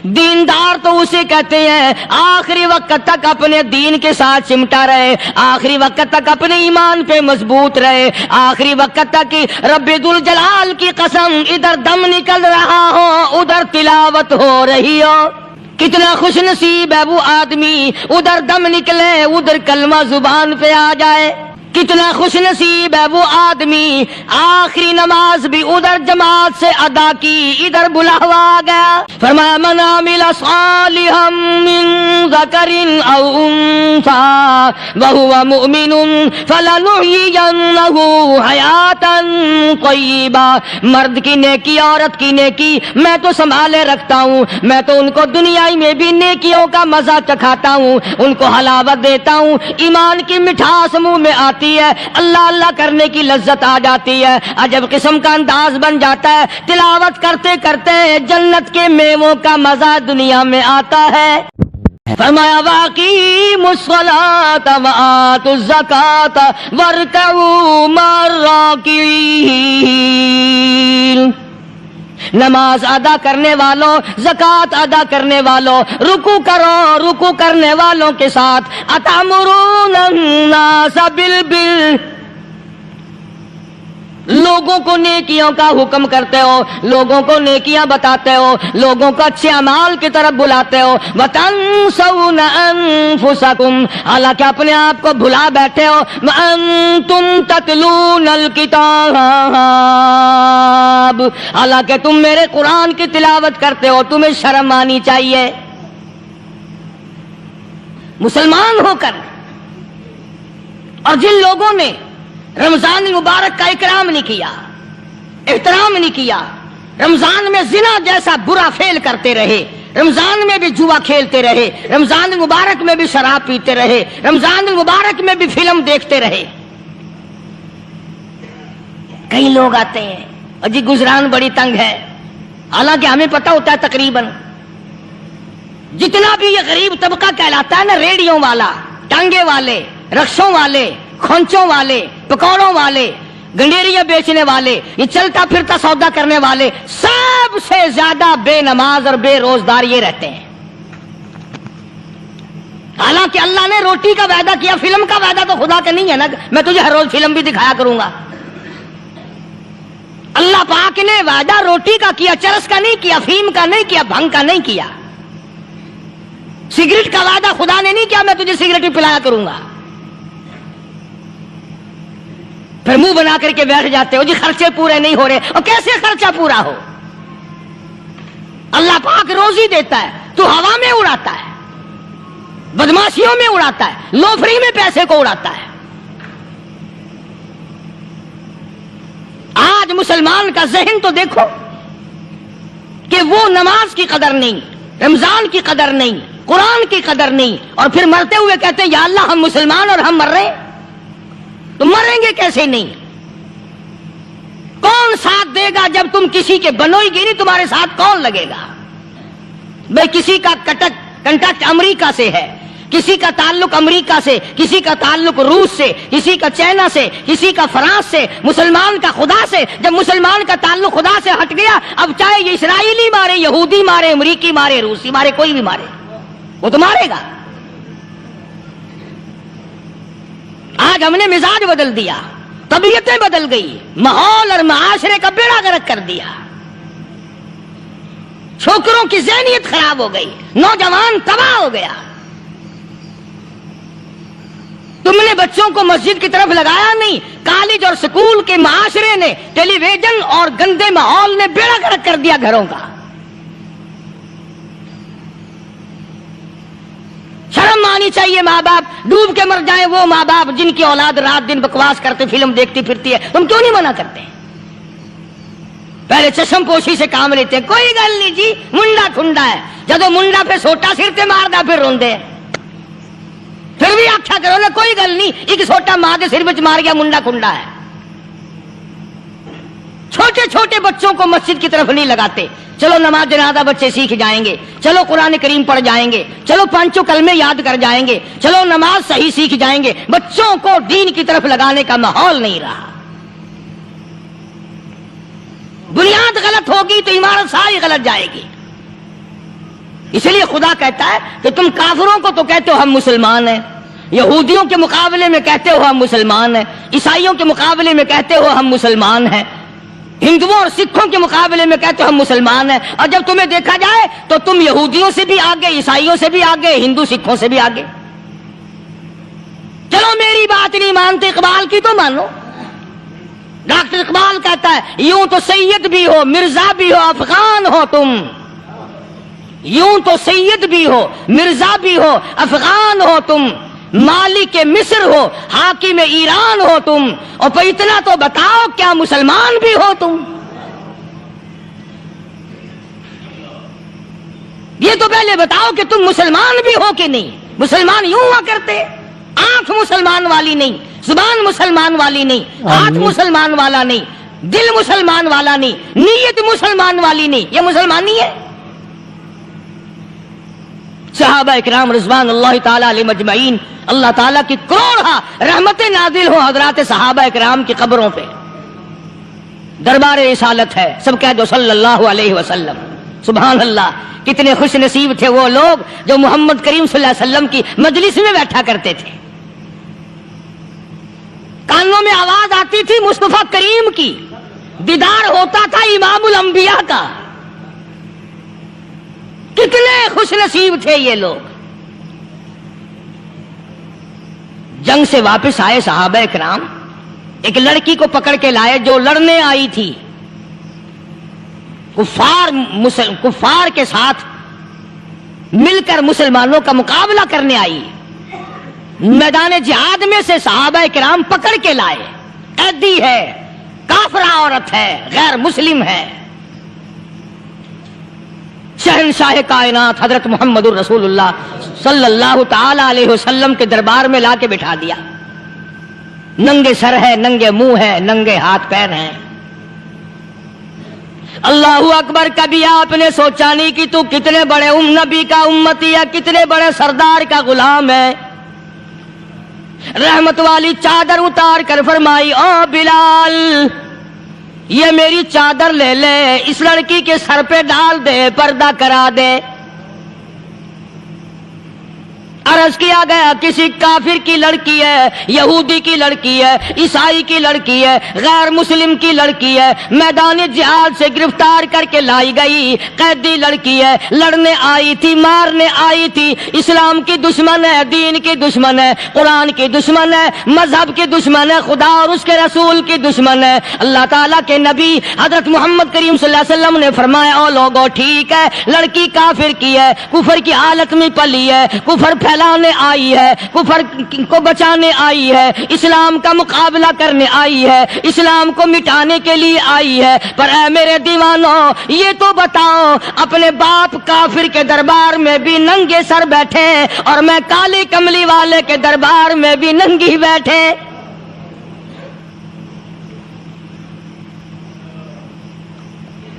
دیندار تو اسے کہتے ہیں آخری وقت تک اپنے دین کے ساتھ چمٹا رہے، آخری وقت تک اپنے ایمان پہ مضبوط رہے، آخری وقت تک رب ذوالجلال کی قسم ادھر دم نکل رہا ہو ادھر تلاوت ہو رہی ہو۔ کتنا خوش نصیب ہے وہ آدمی، ادھر دم نکلے ادھر کلمہ زبان پہ آ جائے۔ کتنا خوش نصیب ہے وہ آدمی، آخری نماز بھی ادھر جماعت سے ادا کی ادھر بلاوا آ گیا۔ فرمایا من عمل صالحا من ذکر او انثى وهو مؤمن فلنحيينه حیاتا طیبہ۔ مرد کی نیکی عورت کی نیکی میں تو سنبھالے رکھتا ہوں، میں تو ان کو دنیا میں بھی نیکیوں کا مزہ چکھاتا ہوں، ان کو حلاوت دیتا ہوں، ایمان کی مٹھاس منہ میں آتی ہے، اللہ اللہ کرنے کی لذت آ جاتی ہے، عجب قسم کا انداز بن جاتا ہے، تلاوت کرتے کرتے جنت کے میووں کا مزہ دنیا میں آتا ہے۔ فرمایا وَأَقِیمُوا الصَّلَاةَ وَآتُوا الزَّکَاةَ وَارْکَعُوا مَعَ الرَّاکعِینَ۔ نماز ادا کرنے والوں، زکوٰۃ ادا کرنے والوں، رکوع کرو، رکوع کرنے والوں کے ساتھ اتامرون الناس بالبر، لوگوں کو نیکیوں کا حکم کرتے ہو، لوگوں کو نیکیاں بتاتے ہو، لوگوں کو اچھے اعمال کی طرف بلاتے ہو، وتنسون انفسکم، حالانکہ اپنے آپ کو بھلا بیٹھے ہو، وانتم تتلون الکتاب، حالانکہ تم میرے قرآن کی تلاوت کرتے ہو، تمہیں شرم آنی چاہیے۔ مسلمان ہو کر اور جن لوگوں نے رمضان المبارک کا اکرام نہیں کیا، احترام نہیں کیا، رمضان میں زنا جیسا برا فعل کرتے رہے، رمضان میں بھی جوا کھیلتے رہے، رمضان المبارک میں بھی شراب پیتے رہے، رمضان المبارک میں بھی فلم دیکھتے رہے۔ کئی لوگ آتے ہیں اور جی گزران بڑی تنگ ہے، حالانکہ ہمیں پتہ ہوتا ہے تقریباً جتنا بھی یہ غریب طبقہ کہلاتا ہے نا، ریڑیوں والا، ٹانگے والے، رکشوں والے، کھونچوں والے، پکوڑوں والے، گنڈیریاں بیچنے والے، یہ چلتا پھرتا سودا کرنے والے، سب سے زیادہ بے نماز اور بے روزدار یہ رہتے ہیں۔ حالانکہ اللہ نے روٹی کا وعدہ کیا، فلم کا وعدہ تو خدا کا نہیں ہے نا، میں تجھے ہر روز فلم بھی دکھایا کروں گا۔ اللہ پاک نے وعدہ روٹی کا کیا، چرس کا نہیں کیا، فیم کا نہیں کیا، بھنگ کا نہیں کیا۔ سگریٹ کا وعدہ خدا نے نہیں کیا میں تجھے سگریٹ پلایا کروں گا۔ پھر منہ بنا کر کے بیٹھ جاتے ہو جی خرچے پورے نہیں ہو رہے، اور کیسے خرچہ پورا ہو؟ اللہ پاک روزی دیتا ہے، تو ہوا میں اڑاتا ہے، بدماشیوں میں اڑاتا ہے، لوفری میں پیسے کو اڑاتا ہے۔ آج مسلمان کا ذہن تو دیکھو کہ وہ نماز کی قدر نہیں، رمضان کی قدر نہیں، قرآن کی قدر نہیں، اور پھر مرتے ہوئے کہتے ہیں یا اللہ ہم مسلمان اور ہم مر رہے ہیں۔ تو مریں گے کیسے نہیں؟ کون ساتھ دے گا جب تم کسی کے بنوئی گی نہیں، تمہارے ساتھ کون لگے گا؟ بھائی کسی کا کنٹیکٹ امریکہ سے ہے، کسی کا تعلق امریکہ سے، کسی کا تعلق روس سے، کسی کا چائنا سے، کسی کا فرانس سے، مسلمان کا خدا سے۔ جب مسلمان کا تعلق خدا سے ہٹ گیا، اب چاہے یہ اسرائیلی مارے، یہودی مارے، امریکی مارے، روسی مارے، کوئی بھی مارے، وہ تو مارے گا۔ آج ہم نے مزاج بدل دیا، طبیعتیں بدل گئی، ماحول اور معاشرے کا بیڑا غرق کر دیا، چھوکروں کی ذہنیت خراب ہو گئی، نوجوان تباہ ہو گیا۔ تم نے بچوں کو مسجد کی طرف لگایا نہیں، کالج اور سکول کے معاشرے نے، ٹیلی ویژن اور گندے ماحول نے بیڑا غرق کر دیا گھروں کا۔ شرم آنی چاہیے، ماں باپ ڈوب کے مر جائیں وہ ماں باپ جن کی اولاد رات دن بکواس کرتے فلم دیکھتی پھرتی ہے، تم کیوں نہیں منع کرتے؟ پہلے چشم پوشی سے کام لیتے ہیں، کوئی گل نہیں جی منڈا ٹھنڈا ہے، جدو منڈا پہ سوٹا سر تے ماردا پھر روندے، پھر بھی آخیا کرو نا کوئی گل نہیں، ایک سوٹا ماں کے سر وچ مار گیا منڈا کھنڈا ہے۔ چھوٹے چھوٹے بچوں کو مسجد کی طرف نہیں لگاتے، چلو نماز جنازہ بچے سیکھ جائیں گے، چلو قرآن کریم پڑھ جائیں گے، چلو پانچوں کلمے یاد کر جائیں گے، چلو نماز صحیح سیکھ جائیں گے، بچوں کو دین کی طرف لگانے کا ماحول نہیں رہا۔ بنیاد غلط ہوگی تو عمارت ساری غلط جائے گی۔ اس لیے خدا کہتا ہے کہ تم کافروں کو تو کہتے ہو ہم مسلمان ہیں، یہودیوں کے مقابلے میں کہتے ہو ہم مسلمان ہیں، عیسائیوں کے مقابلے میں کہتے ہو ہم مسلمان ہیں، ہندوؤں اور سکھوں کے مقابلے میں کہتے ہو ہم مسلمان ہیں، اور جب تمہیں دیکھا جائے تو تم یہودیوں سے بھی آگے، عیسائیوں سے بھی آگے، ہندو سکھوں سے بھی آگے۔ چلو میری بات نہیں مانتے، اقبال کی تو مانو۔ ڈاکٹر اقبال کہتا ہے یوں تو سید بھی ہو، مرزا بھی ہو، افغان ہو تم، یوں تو سید بھی ہو، مرزا بھی ہو، افغان ہو تم، مالک مصر ہو، حاکم ایران ہو تم، اور پھر اتنا تو بتاؤ کیا مسلمان بھی ہو تم؟ یہ تو پہلے بتاؤ کہ تم مسلمان بھی ہو کہ نہیں۔ مسلمان یوں ہوا کرتے، آنکھ مسلمان والی نہیں، زبان مسلمان والی نہیں، ہاتھ مسلمان والا نہیں، دل مسلمان والا نہیں، نیت مسلمان والی نہیں، یہ مسلمان نہیں ہے۔ صحابہ اکرام رضوان اللہ تعالی علیہ مجمعین، اللہ تعالیٰ کی کروڑہ رحمتیں نازل ہو حضرات صحابہ اکرام کی قبروں پہ۔ دربار رسالت ہے، سب کہہ دو صلی اللہ علیہ وسلم۔ سبحان اللہ، کتنے خوش نصیب تھے وہ لوگ جو محمد کریم صلی اللہ علیہ وسلم کی مجلس میں بیٹھا کرتے تھے۔ کانوں میں آواز آتی تھی مصطفیٰ کریم کی، دیدار ہوتا تھا امام الانبیاء کا۔ کتنے خوش نصیب تھے یہ لوگ۔ جنگ سے واپس آئے صحابہ اکرام، ایک لڑکی کو پکڑ کے لائے جو لڑنے آئی تھی، کفار کے ساتھ مل کر مسلمانوں کا مقابلہ کرنے آئی۔ میدان جہاد میں سے صحابہ کرام پکڑ کے لائے، قیدی ہے، کافرہ عورت ہے، غیر مسلم ہے۔ شہنشاہ کائنات حضرت محمد الرسول اللہ صلی اللہ تعالی علیہ وسلم کے دربار میں لا کے بٹھا دیا۔ ننگے سر ہے، ننگے منہ ہے، ننگے ہاتھ پیر ہیں۔ اللہ اکبر، کبھی آپ نے سوچا نہیں کہ تو کتنے بڑے نبی کا امتی ہے، کتنے بڑے سردار کا غلام ہے۔ رحمت والی چادر اتار کر فرمائی او بلال، یہ میری چادر لے لے، اس لڑکی کے سر پہ ڈال دے، پردہ کرا دے۔ عرض کیا گیا کسی کافر کی لڑکی ہے، یہودی کی لڑکی ہے، عیسائی کی لڑکی ہے، غیر مسلم کی لڑکی ہے، میدان جہاد سے گرفتار کر کے لائی گئی، قیدی لڑکی ہے، لڑنے آئی تھی، مارنے آئی تھی، اسلام کی دشمن ہے، دین کی دشمن ہے، قرآن کی دشمن ہے، مذہب کی دشمن ہے، خدا اور اس کے رسول کی دشمن ہے۔ اللہ تعالیٰ کے نبی حضرت محمد کریم صلی اللہ علیہ وسلم نے فرمایا او لوگو ٹھیک ہے، لڑکی کافر کی ہے، کفر کی حالت میں پلی ہے، کفر پھیلانے آئی ہے، کفر کو بچانے آئی ہے، اسلام کا مقابلہ کرنے آئی ہے، اسلام کو مٹانے کے لیے آئی ہے، پر اے میرے دیوانوں یہ تو بتاؤ، اپنے باپ کافر کے دربار میں بھی ننگے سر بیٹھے اور میں کالی کملی والے کے دربار میں بھی ننگی بیٹھے۔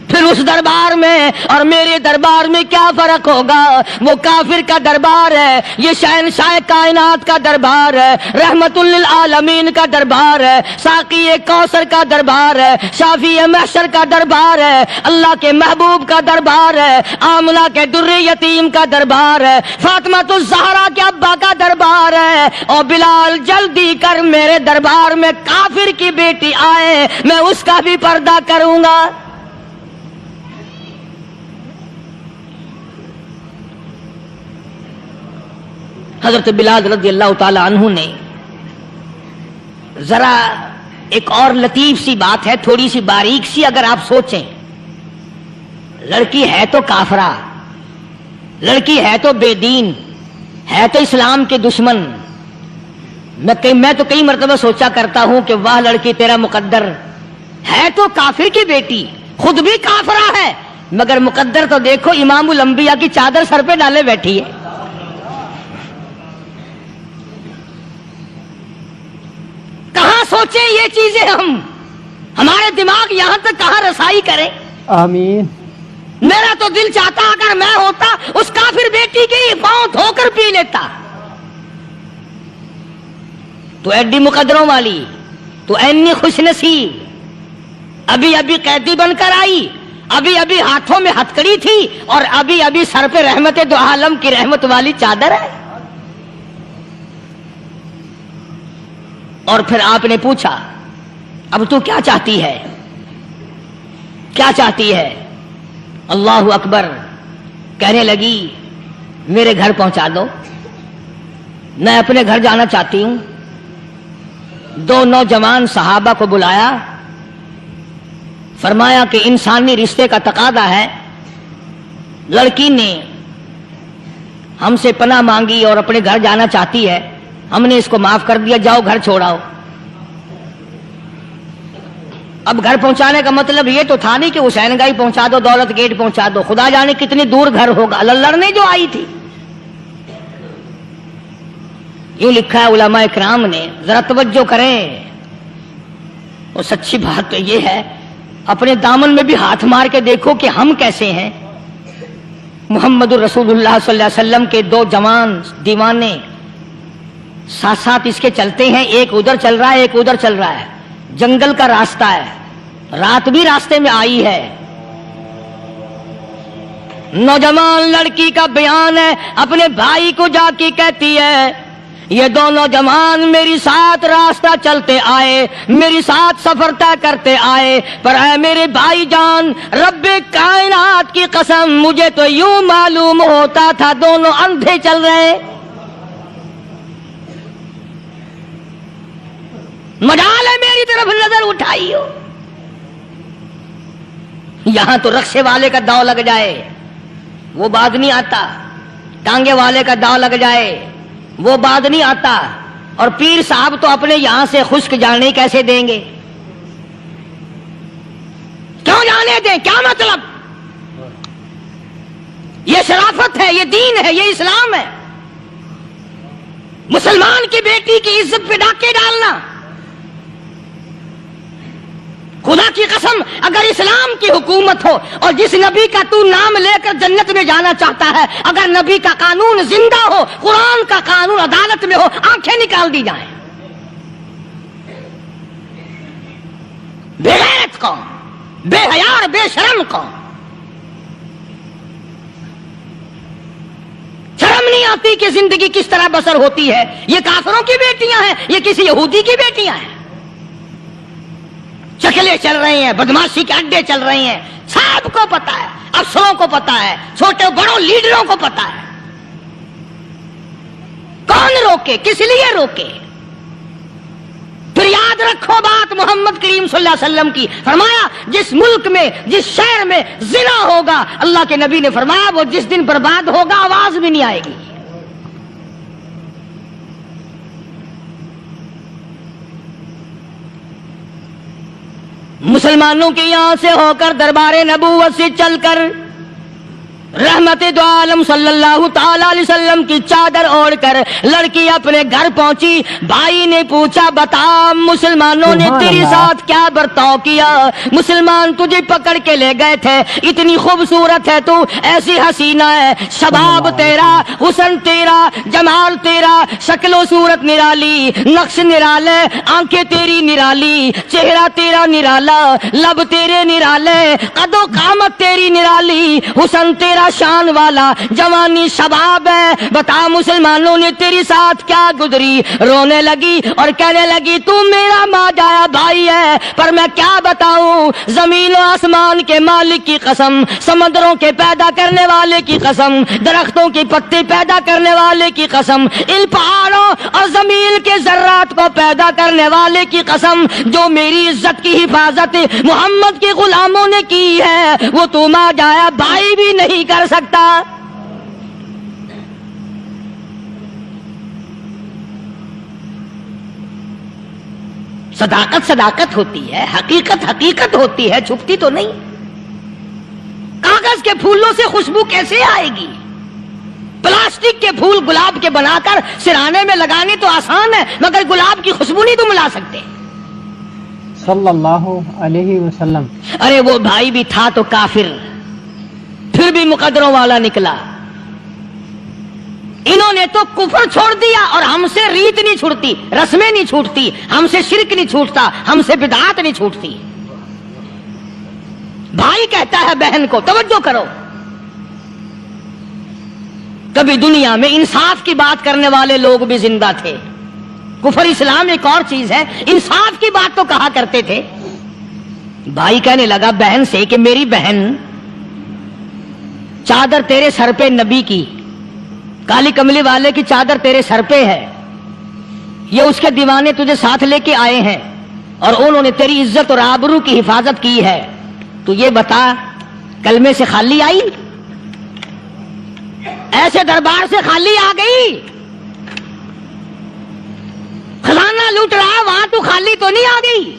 پھر اس دربار میں اور میرے دربار میں کیا فرق ہوگا؟ وہ کافر کا دربار ہے، یہ شہنشاہ کائنات کا دربار ہے، رحمت للعالمین کا دربار ہے، ساقی کوثر کا دربار ہے، شافی محشر کا دربار ہے، اللہ کے محبوب کا دربار ہے، آمنہ کے در یتیم کا دربار ہے، فاطمہ الزہرا کے ابا کا دربار ہے۔ اور بلال جلدی کر، میرے دربار میں کافر کی بیٹی آئے، میں اس کا بھی پردہ کروں گا۔ حضرت بلال رضی اللہ تعالی عنہ نے ذرا ایک اور لطیف سی بات ہے، تھوڑی سی باریک سی، اگر آپ سوچیں، لڑکی ہے تو کافرہ، لڑکی ہے تو بے دین، ہے تو اسلام کے دشمن۔ میں تو کئی مرتبہ سوچا کرتا ہوں کہ واہ لڑکی تیرا مقدر، ہے تو کافر کی بیٹی، خود بھی کافرہ ہے، مگر مقدر تو دیکھو، امام الانبیاء کی چادر سر پہ ڈالے بیٹھی ہے۔ کہاں سوچیں یہ چیزیں، ہمارے دماغ یہاں تک کہاں رسائی کریں؟ آمین۔ میرا تو دل چاہتا اگر میں ہوتا اس کافر بیٹی کی پاؤں دھو کر پی لیتا۔ تو ایڈی مقدروں والی، تو اینی خوش نصیب، ابھی قیدی بن کر آئی ابھی ابھی ہاتھوں میں ہتکڑی تھی اور ابھی ابھی سر پہ رحمت دو عالم کی رحمت والی چادر ہے. اور پھر آپ نے پوچھا اب تو کیا چاہتی ہے, کیا چاہتی ہے؟ اللہ اکبر. کہنے لگی میرے گھر پہنچا دو, میں اپنے گھر جانا چاہتی ہوں. 2 نوجوان صحابہ کو بلایا, فرمایا کہ انسانی رشتے کا تقاضا ہے, لڑکی نے ہم سے پناہ مانگی اور اپنے گھر جانا چاہتی ہے, ہم نے اس کو معاف کر دیا, جاؤ گھر چھوڑاؤ. اب گھر پہنچانے کا مطلب یہ تو تھا نہیں کہ حسین گائی پہنچا دو, دولت گیٹ پہنچا دو, خدا جانے کتنی دور گھر ہوگا, لڑنے جو آئی تھی. یوں لکھا ہے علماء اکرام نے, ذرا توجہ کریں. اور سچی بات تو یہ ہے, اپنے دامن میں بھی ہاتھ مار کے دیکھو کہ ہم کیسے ہیں. محمد الرسول اللہ صلی اللہ علیہ وسلم کے 2 جوان دیوانے ساتھ ساتھ اس کے چلتے ہیں, ایک ادھر چل رہا ہے ایک ادھر چل رہا ہے. جنگل کا راستہ ہے, رات بھی راستے میں آئی ہے. نوجوان لڑکی کا بیان ہے, اپنے بھائی کو جا کے کہتی ہے یہ 2 نوجوان میری ساتھ راستہ چلتے آئے, میری ساتھ سفر طے کرتے آئے, پر اے میرے بھائی جان, رب کائنات کی قسم مجھے تو یوں معلوم ہوتا تھا دونوں اندھے چل رہے. مجال ہے میری طرف نظر اٹھائی ہو. یہاں تو رکشے والے کا داؤ لگ جائے وہ بات نہیں آتا, ٹانگے والے کا داؤ لگ جائے وہ بات نہیں آتا, اور پیر صاحب تو اپنے یہاں سے خشک جانے کیسے دیں گے؟ کیوں جانے دیں, کیا مطلب؟ یہ شرافت ہے, یہ دین ہے, یہ اسلام ہے. مسلمان کی بیٹی کی عزت پہ ڈاکے ڈالنا, خدا کی قسم اگر اسلام کی حکومت ہو اور جس نبی کا تو نام لے کر جنت میں جانا چاہتا ہے, اگر نبی کا قانون زندہ ہو, قرآن کا قانون عدالت میں ہو, آنکھیں نکال دی جائیں. بے غیرت قوم, بے حیا اور بے شرم قوم. شرم نہیں آتی کہ زندگی کس طرح بسر ہوتی ہے. یہ کافروں کی بیٹیاں ہیں, یہ کسی یہودی کی بیٹیاں ہیں. چکلے چل رہے ہیں, بدماشی کے اڈے چل رہے ہیں, سب کو پتا ہے, افسروں کو پتا ہے, چھوٹے بڑوں لیڈروں کو پتا ہے. کون روکے, کس لیے روکے؟ پھر یاد رکھو بات محمد کریم صلی اللہ علیہ وسلم کی, فرمایا جس ملک میں جس شہر میں زنا ہوگا, اللہ کے نبی نے فرمایا وہ جس دن برباد ہوگا آواز بھی نہیں آئے گی. مسلمانوں کے یہاں سے ہو کر دربار نبوت سے چل کر رحمت دو عالم صلی اللہ تعالی علیہ وسلم کی چادر اوڑھ کر لڑکی اپنے گھر پہنچی. بھائی نے پوچھا بتا مسلمانوں نے تیرے ساتھ کیا برتاؤ کیا؟ مسلمان تجھے پکڑ کے لے گئے تھے, اتنی خوبصورت ہے تو, ایسی حسینہ ہے, شباب تیرا, حسن تیرا, جمال تیرا, شکل و صورت نرالی, نقش نرالے, آنکھیں تیری نرالی, چہرہ تیرا نرالا, لب تیرے نرالے, قد و قامت تیری نرالی, حسن تیرا شان والا, جوانی شباب ہے, بتا مسلمانوں نے تیری ساتھ کیا گزری؟ رونے لگی اور کہنے لگی تو میرا ماں جایا بھائی ہے, پر میں کیا بتاؤں, زمین و آسمان کے مالک کی قسم, سمندروں کے پیدا کرنے والے کی قسم, درختوں کی پتے پیدا کرنے والے کی قسم, ان پہاڑوں اور زمین کے ذرات کو پیدا کرنے والے کی قسم, جو میری عزت کی حفاظت محمد کے غلاموں نے کی ہے, وہ تو ماں جایا بھائی بھی نہیں کر سکتا. صداقت صداقت ہوتی ہے, حقیقت حقیقت ہوتی ہے, چھپتی تو نہیں. کاغذ کے پھولوں سے خوشبو کیسے آئے گی؟ پلاسٹک کے پھول گلاب کے بنا کر سرانے میں لگانے تو آسان ہے, مگر گلاب کی خوشبو نہیں تم لا سکتے. صلی اللہ علیہ وسلم. ارے وہ بھائی بھی تھا تو کافر, پھر بھی مقدروں والا نکلا. انہوں نے تو کفر چھوڑ دیا, اور ہم سے ریت نہیں چھوٹتی, رسمیں نہیں چھوٹتی, ہم سے شرک نہیں چھوٹتا, ہم سے بدعات نہیں چھوٹتی. بھائی کہتا ہے بہن کو، توجہ کرو، کبھی دنیا میں انصاف کی بات کرنے والے لوگ بھی زندہ تھے. کفر اسلام ایک اور چیز ہے، انصاف کی بات تو کہا کرتے تھے. بھائی کہنے لگا بہن سے کہ میری بہن، چادر تیرے سر پہ نبی کی، کالی کملی والے کی چادر تیرے سر پہ ہے، یہ اس کے دیوانے تجھے ساتھ لے کے آئے ہیں اور انہوں نے تیری عزت اور آبرو کی حفاظت کی ہے. تو یہ بتا کلمے سے خالی آئی؟ ایسے دربار سے خالی آ گئی؟ خزانہ لوٹ رہا وہاں تو خالی تو نہیں آ گئی؟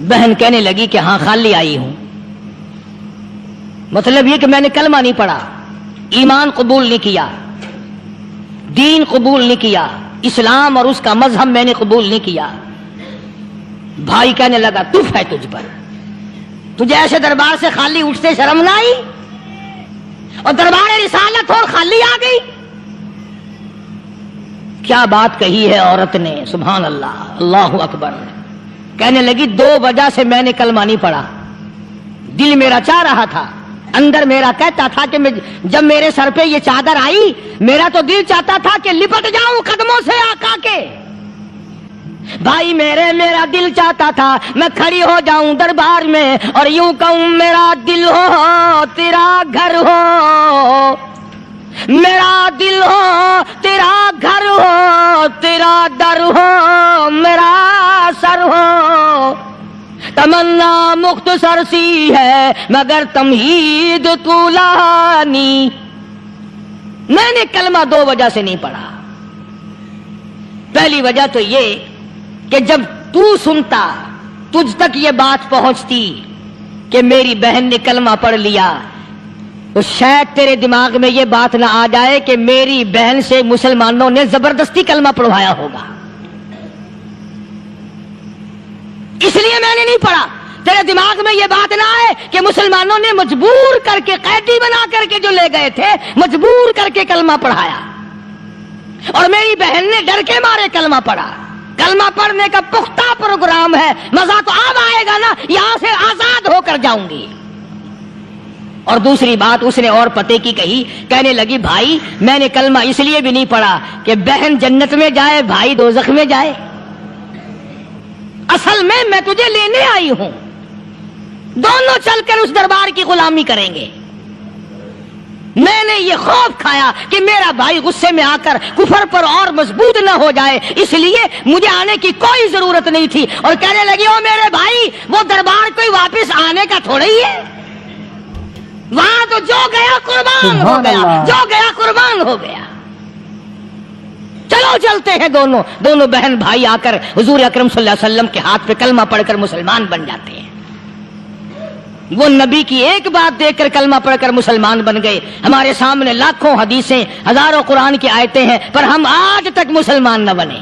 بہن کہنے لگی کہ ہاں خالی آئی ہوں. مطلب یہ کہ میں نے کلمہ نہیں پڑھا، ایمان قبول نہیں کیا، دین قبول نہیں کیا، اسلام اور اس کا مذہب میں نے قبول نہیں کیا. بھائی کہنے لگا تف ہے تجھ پر، تجھے ایسے دربار سے خالی اٹھتے شرم نہ آئی؟ اور دربار رسالت اور خالی آ گئی؟ کیا بات کہی ہے عورت نے، سبحان اللہ، اللہ اکبر. کہنے لگی 2 وجہ سے میں نے کلمہ نہیں پڑھا. دل میرا چاہ رہا تھا، اندر میرا کہتا تھا کہ جب میرے سر پہ یہ چادر آئی، میرا تو دل چاہتا تھا کہ لپٹ جاؤں قدموں سے آقا کے. بھائی میرا دل چاہتا تھا میں کھڑی ہو جاؤں دربار میں اور یوں کہوں میرا دل ہو تیرا گھر ہو، میرا دل ہو تیرا گھر ہو، تیرا در ہو میرا سر ہو. تمنا مختصر سی ہے مگر تمہید طولانی. میں نے کلمہ 2 وجہ سے نہیں پڑھا. پہلی وجہ تو یہ کہ جب تو سنتا، تجھ تک یہ بات پہنچتی کہ میری بہن نے کلمہ پڑھ لیا، تو شاید تیرے دماغ میں یہ بات نہ آ جائے کہ میری بہن سے مسلمانوں نے زبردستی کلمہ پڑھوایا ہوگا. اس لیے میں نے نہیں پڑھا. تیرے دماغ میں یہ بات نہ آئے کہ مسلمانوں نے مجبور کر کے، قیدی بنا کر کے جو لے گئے تھے، مجبور کر کے کلمہ پڑھایا اور میری بہن نے ڈر کے مارے کلمہ پڑھا. کلمہ پڑھنے کا پختہ پروگرام ہے، مزہ تو اب آئے گا نا، یہاں سے آزاد ہو کر جاؤں گی. اور دوسری بات اس نے اور پتے کی کہی، کہنے لگی بھائی میں نے کلمہ اس لیے بھی نہیں پڑھا کہ بہن جنت میں جائے بھائی دوزخ میں جائے. اصل میں تجھے لینے آئی ہوں، دونوں چل کر اس دربار کی غلامی کریں گے. میں نے یہ خوف کھایا کہ میرا بھائی غصے میں آ کر کفر پر اور مضبوط نہ ہو جائے، اس لیے مجھے آنے کی کوئی ضرورت نہیں تھی. اور کہنے لگی او میرے بھائی، وہ دربار کوئی واپس آنے کا تھوڑا ہی ہے، وہاں تو جو گیا قربان ہو گیا، جو گیا قربان ہو گیا. چلو چلتے ہیں. دونوں بہن بھائی آ کر حضور اکرم صلی اللہ علیہ وسلم کے ہاتھ پہ کلمہ پڑھ کر مسلمان بن جاتے ہیں. وہ نبی کی ایک بات دیکھ کر کلمہ پڑھ کر مسلمان بن گئے. ہمارے سامنے لاکھوں حدیثیں، ہزاروں قرآن کی آیتیں ہیں، پر ہم آج تک مسلمان نہ بنے.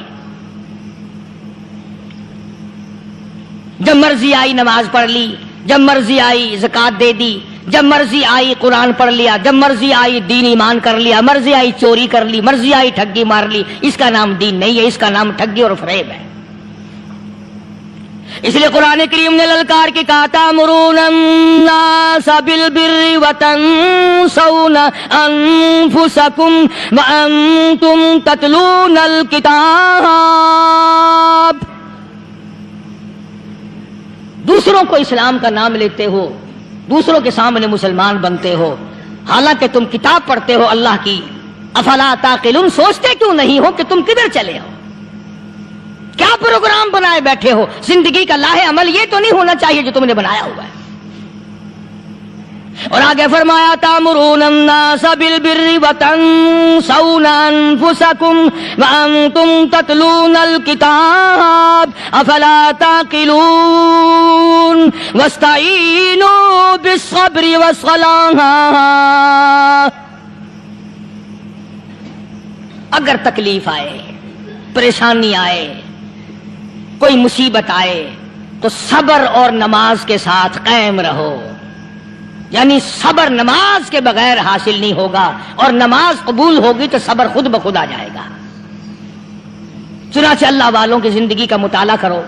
جب مرضی آئی نماز پڑھ لی، جب مرضی آئی زکوٰۃ دے دی، جب مرضی آئی قرآن پڑھ لیا، جب مرضی آئی دین ایمان کر لیا، مرضی آئی چوری کر لی، مرضی آئی ٹھگی مار لی. اس کا نام دین نہیں ہے، اس کا نام ٹھگی اور فریب ہے. اس لیے قرآن کریم نے للکار کے کہا تأمرون الناس بالبر وتنسون انفسکم وانتم تتلون الکتاب. دوسروں کو اسلام کا نام لیتے ہو، دوسروں کے سامنے مسلمان بنتے ہو، حالانکہ تم کتاب پڑھتے ہو اللہ کی. افلا تعقلون، سوچتے کیوں نہیں ہو کہ تم کدھر چلے ہو؟ کیا پروگرام بنائے بیٹھے ہو؟ زندگی کا لاہ عمل یہ تو نہیں ہونا چاہیے جو تم نے بنایا ہوا ہے. اور آگے فرمایا تأمرون الناس بالبر وتنسون انفسکم وانتم تتلون الکتاب افلا تعقلون واستعینوا بالصبر والصلاة. اگر تکلیف آئے، پریشانی آئے، کوئی مصیبت آئے تو صبر اور نماز کے ساتھ قائم رہو. یعنی صبر نماز کے بغیر حاصل نہیں ہوگا، اور نماز قبول ہوگی تو صبر خود بخود آ جائے گا. چنانچہ اللہ والوں کی زندگی کا مطالعہ کرو،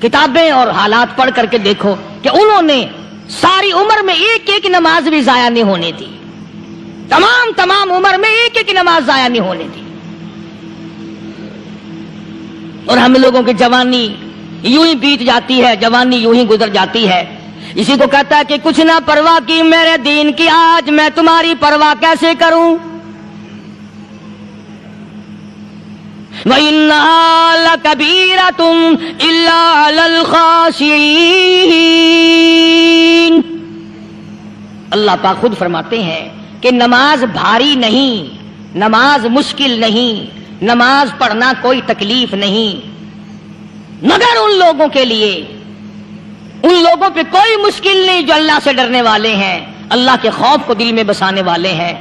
کتابیں اور حالات پڑھ کر کے دیکھو کہ انہوں نے ساری عمر میں ایک ایک نماز بھی ضائع نہیں ہونے دی، تمام عمر میں ایک ایک نماز ضائع نہیں ہونے دی۔ اور ہم لوگوں کی جوانی یوں ہی بیت جاتی ہے، جوانی یوں ہی گزر جاتی ہے۔ اسی کو کہتا ہے کہ کچھ نہ پرواہ کی میرے دین کی، آج میں تمہاری پرواہ کیسے کروں؟ وَإِنَّهَا لَكَبِيرَةٌ إِلَّا عَلَى الْخَاشِعِينَ۔ اللہ پاک خود فرماتے ہیں کہ نماز بھاری نہیں، نماز مشکل نہیں، نماز پڑھنا کوئی تکلیف نہیں، مگر ان لوگوں کے لیے، ان لوگوں پہ کوئی مشکل نہیں جو اللہ سے ڈرنے والے ہیں، اللہ کے خوف کو دل میں بسانے والے ہیں،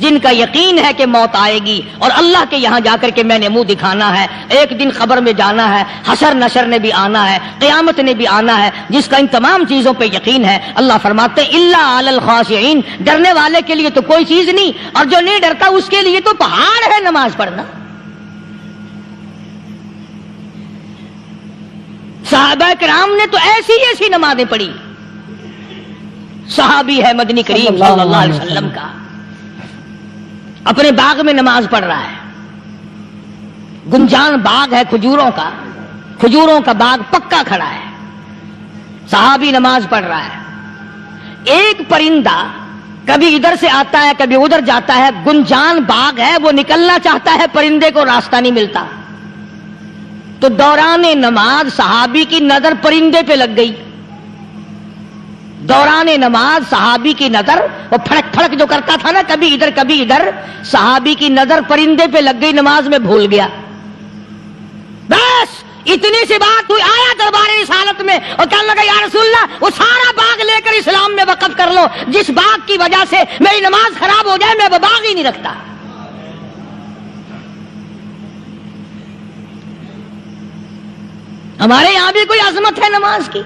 جن کا یقین ہے کہ موت آئے گی اور اللہ کے یہاں جا کر کے میں نے منہ دکھانا ہے، ایک دن قبر میں جانا ہے، حشر نشر نے بھی آنا ہے، قیامت نے بھی آنا ہے، جس کا ان تمام چیزوں پہ یقین ہے۔ اللہ فرماتے ہیں الا علی الخاشعین، ڈرنے والے کے لیے تو کوئی چیز نہیں، اور جو نہیں ڈرتا اس کے لیے تو پہاڑ ہے نماز پڑھنا۔ صحابہ کرام نے تو ایسی ایسی نمازیں پڑھی۔ صحابی ہے مدنی کریم صلی اللہ علیہ وسلم کا، اپنے باغ میں نماز پڑھ رہا ہے، گنجان باغ ہے کھجوروں کا، کھجوروں کا باغ پکا کھڑا ہے، صحابی نماز پڑھ رہا ہے۔ ایک پرندہ کبھی ادھر سے آتا ہے کبھی ادھر جاتا ہے، گنجان باغ ہے، وہ نکلنا چاہتا ہے، پرندے کو راستہ نہیں ملتا، تو دوران نماز صحابی کی نظر پرندے پہ لگ گئی۔ دوران نماز صحابی کی نظر، وہ پھڑک پھڑک جو کرتا تھا نا کبھی ادھر کبھی ادھر، صحابی کی نظر پرندے پہ لگ گئی، نماز میں بھول گیا۔ بس اتنی سی بات ہوئی، آیا دربار رسالت میں اور کہنے لگا یا رسول اللہ وہ سارا باغ لے کر اسلام میں وقف کر لو، جس باغ کی وجہ سے میری نماز خراب ہو جائے میں وہ باغ ہی نہیں رکھتا۔ ہمارے یہاں بھی کوئی عظمت ہے نماز کی؟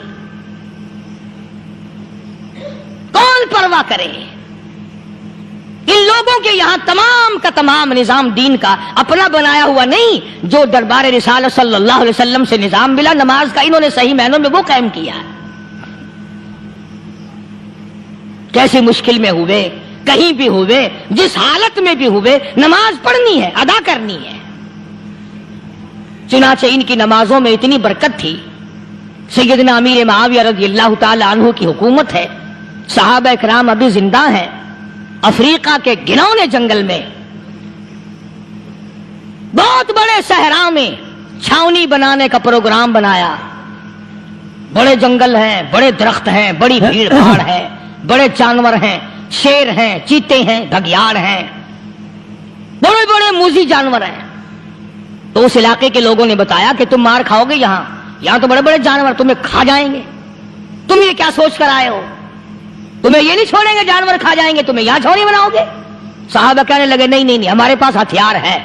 کون پرواہ کرے؟ ان لوگوں کے یہاں تمام کا تمام نظام دین کا اپنا بنایا ہوا نہیں، جو دربار رسالت صلی اللہ علیہ وسلم سے نظام ملا نماز کا، انہوں نے صحیح معنوں میں وہ قائم کیا۔ کیسی مشکل میں ہوئے، کہیں بھی ہوئے، جس حالت میں بھی ہوئے، نماز پڑھنی ہے، ادا کرنی ہے۔ چنانچہ ان کی نمازوں میں اتنی برکت تھی، سیدنا امیر معاویہ رضی اللہ تعالی عنہ کی حکومت ہے، صحابہ کرام ابھی زندہ ہیں، افریقہ کے گھنونے جنگل میں بہت بڑے صحرا میں چھاونی بنانے کا پروگرام بنایا۔ بڑے جنگل ہیں، بڑے درخت ہیں، بڑی بھیڑ بھاڑ ہے، بڑے جانور ہیں، شیر ہیں، چیتے ہیں، گھگیاڑ ہیں، بڑے بڑے موذی جانور ہیں۔ تو اس علاقے کے لوگوں نے بتایا کہ تم مار کھاؤ گے، یہاں تو بڑے بڑے جانور تمہیں کھا جائیں گے، تم یہ کیا سوچ کر آئے ہو؟ تمہیں یہ نہیں چھوڑیں گے، جانور کھا جائیں گے، تمہیں یہاں چھوڑی بناؤ گے؟ صحابہ کہنے لگے نہیں، ہمارے پاس ہتھیار ہے۔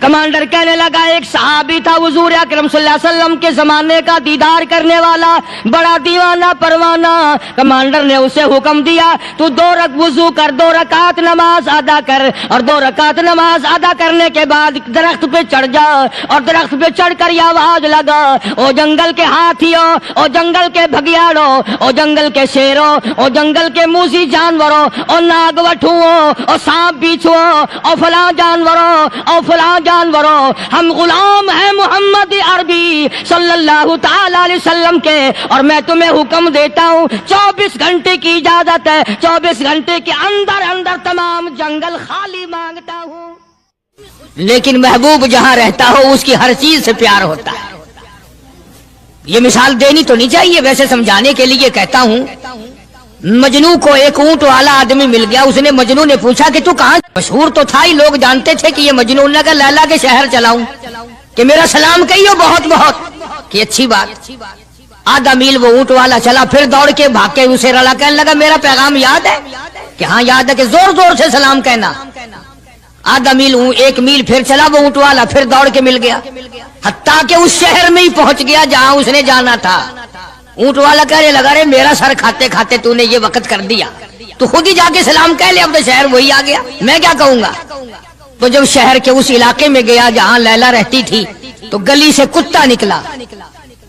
کمانڈر کہنے لگا، ایک صحابی تھا حضور اکرم صلی اللہ علیہ وسلم کے زمانے کا دیدار کرنے والا، بڑا دیوانہ پروانہ۔ کمانڈر نے اسے حکم دیا تو 2 رکعت وضو کر، 2 رکعت نماز ادا کر، اور 2 رکعت نماز ادا کرنے کے بعد درخت پہ چڑھ جا، اور درخت پہ چڑھ کر یہ آواز لگا، او جنگل کے ہاتھیوں، او جنگل کے بھگیاڑوں، او جنگل کے شیروں، او جنگل کے موذی جانوروں، او ناگ وٹھوؤں، او سانپ بیچھوؤں، او فلاں جانوروں، او فلاں جانوروں، ہم غلام ہیں محمد عربی صلی اللہ تعالی علیہ وسلم کے، اور میں تمہیں حکم دیتا ہوں 24 گھنٹے کی اجازت ہے، 24 گھنٹے کے اندر تمام جنگل خالی مانگتا ہوں۔ لیکن محبوب جہاں رہتا ہو اس کی ہر چیز سے پیار ہوتا ہے۔ یہ مثال دینی تو نہیں چاہیے، ویسے سمجھانے کے لیے کہتا ہوں۔ مجنو کو ایک اونٹ والا آدمی مل گیا، اس نے مجنو نے پوچھا کہ تو کہاں؟ مشہور تو تھا ہی، لوگ جانتے تھے کہ یہ مجنون لگا، لیلا کے شہر چلاؤں کہ میرا سلام کہیو بہت بہت، کہ اچھی بات۔ آدھا میل وہ اونٹ والا چلا، پھر دوڑ کے بھاگ کے اسے رلا، کہنے لگا میرا پیغام یاد ہے؟ کہ ہاں یاد ہے، کہ زور زور سے سلام کہنا۔ آدھا میل 1 میل پھر چلا وہ اونٹ والا، پھر دوڑ کے مل گیا، حتیٰ کہ اس شہر میں ہی پہنچ گیا جہاں اس نے جانا تھا۔ اونٹ والا کہنے لگا، رے میرا سر کھاتے کھاتے تو نے یہ وقت کر دیا، تو خود ہی جا کے سلام کہہ لے، اب تو شہر وہی آ گیا، میں کیا کہوں گا؟ تو جب شہر کے اس علاقے میں گیا جہاں لیلا رہتی تھی، تو گلی سے کتا نکلا،